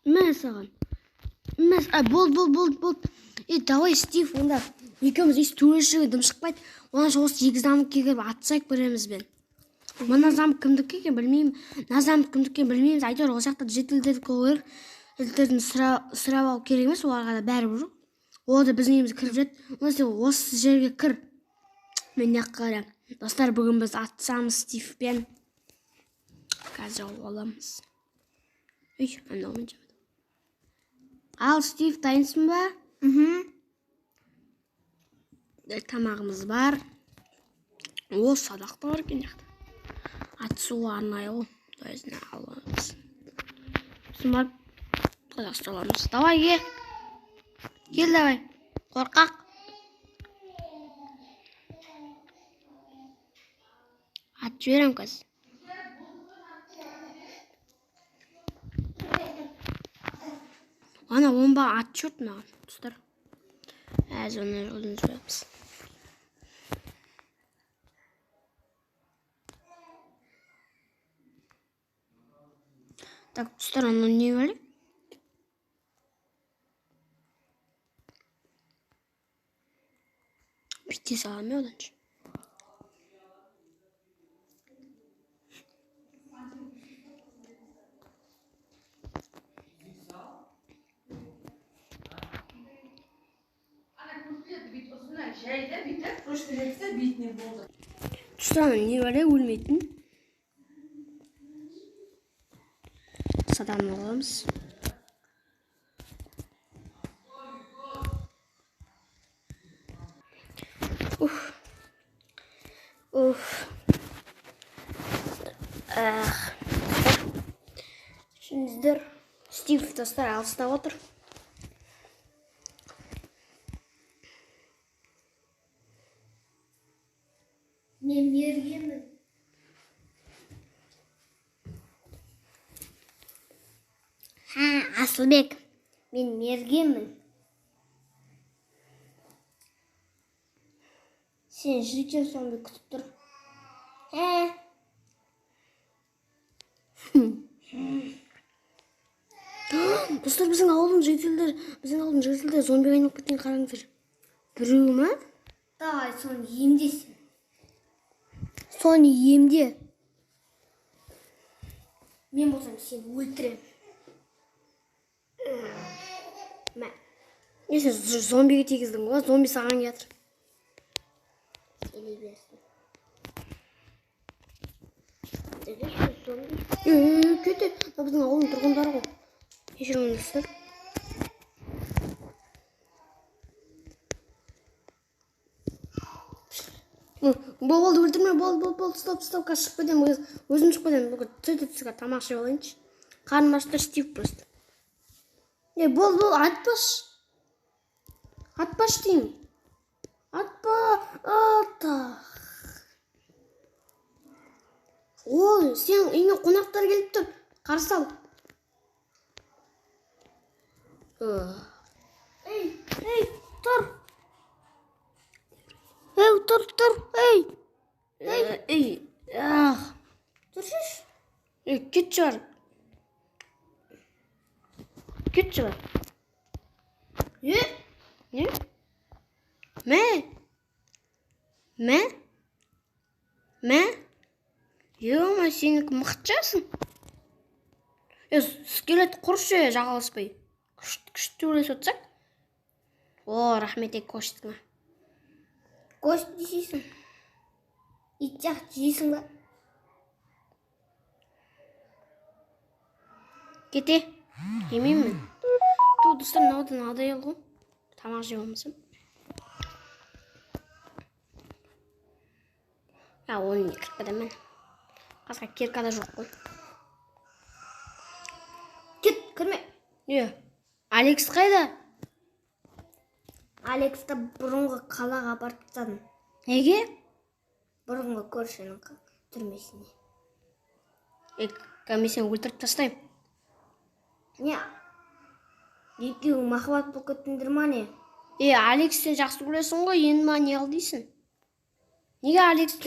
Мә саған. Болды. Давай, Стив, онда екеуміз еш төрешіге дым шықпайды. Онан осы екі замокке келіп атсайық бірімізбен. Мына замок кімдікі екен білмеймін. Мына замок кімдікі екенін білмейміз. Әйтеуір ол жақта жетілдерді қойыр. Жетілдерін сұрап алу керек емес, оларға да бәрібір жоқ. Ол да біздің үйімізге кіріп жатыр. Онда сен осы жерге кір. Мен не қарам. Достар, бүгін біз атсамыз Стивпен. Қазір оламыз. Анаумен жабады. Ал, Стив, дайынсың ба? Тамағымыз бар. О, садақ та бар екен жақта. Атысуға арнайы ол. Өзіне аламыз. Сосын барып садақ аламыз. Давай, кел. Кел, давай. Қорқақ. Атып жіберем қазір. Ана бомба атып жүрді маған, достар. Әзір оны жолын жүреміз. Так, достар, оны не бөлі? Бітте салам оданшы. Достар, не бөлі өлмейтін. Садан аламыз. Şimdidir Steve dostlar altıda otur. Men mergemin. Ha, Asılbek. Men mergemin. Sen жүйкен соң bir күтіп тұр. Достар, біздің ауылдың жителдер зомбиға айналып кеткен, қараңыздар. Біреу ма? Давай, соны емдесін. Соны емде. Мен болсам сені өлтірем. Несі, зомбиге тегіздің ғой, зомби саған кетір. Сені берсін. Кете, біздің ауылдың тұрғындары ғой. Кешіріңіз достар. Болды, өлтірме, болды, стоп, қазір шығып кетем, өзім шығып кетем, сөйтіп сізге тамақ жеп алайыншы. Қарным ашты, Стив просто. Болды, атпаш деймін. Атта. Ол, сен үйіне қонақтар келіп тұр, қарсы ал. Тұр. Тұршыш? Кет шығар. Не? Мә? Ема, сенікі мықтжасың? Скелет құршы жағалыспай. Күшті өлес отсақ? О, рахмет кошетіңа. Кош дейсің. Ит жақ жейсің ба? Кете. Емеймін. Достар, мынаудан алдай алғым. Тамақ жеп алмасам. Оны не кіріп кетем мен. Қазға керкада жоқ қой. Кет, кірме. Алекс қайда? Алексті бұрынғы қалаға апарып тастадым. Неге? Бұрынғы көршінің түрмесіне. Мен сені өлтіріп тастайым. Не? Екеуің махаббат болып кеттіңдер ма не? Алекс сен жақсы көресің ғой, енді ма не ал дейсің? Неге Алекс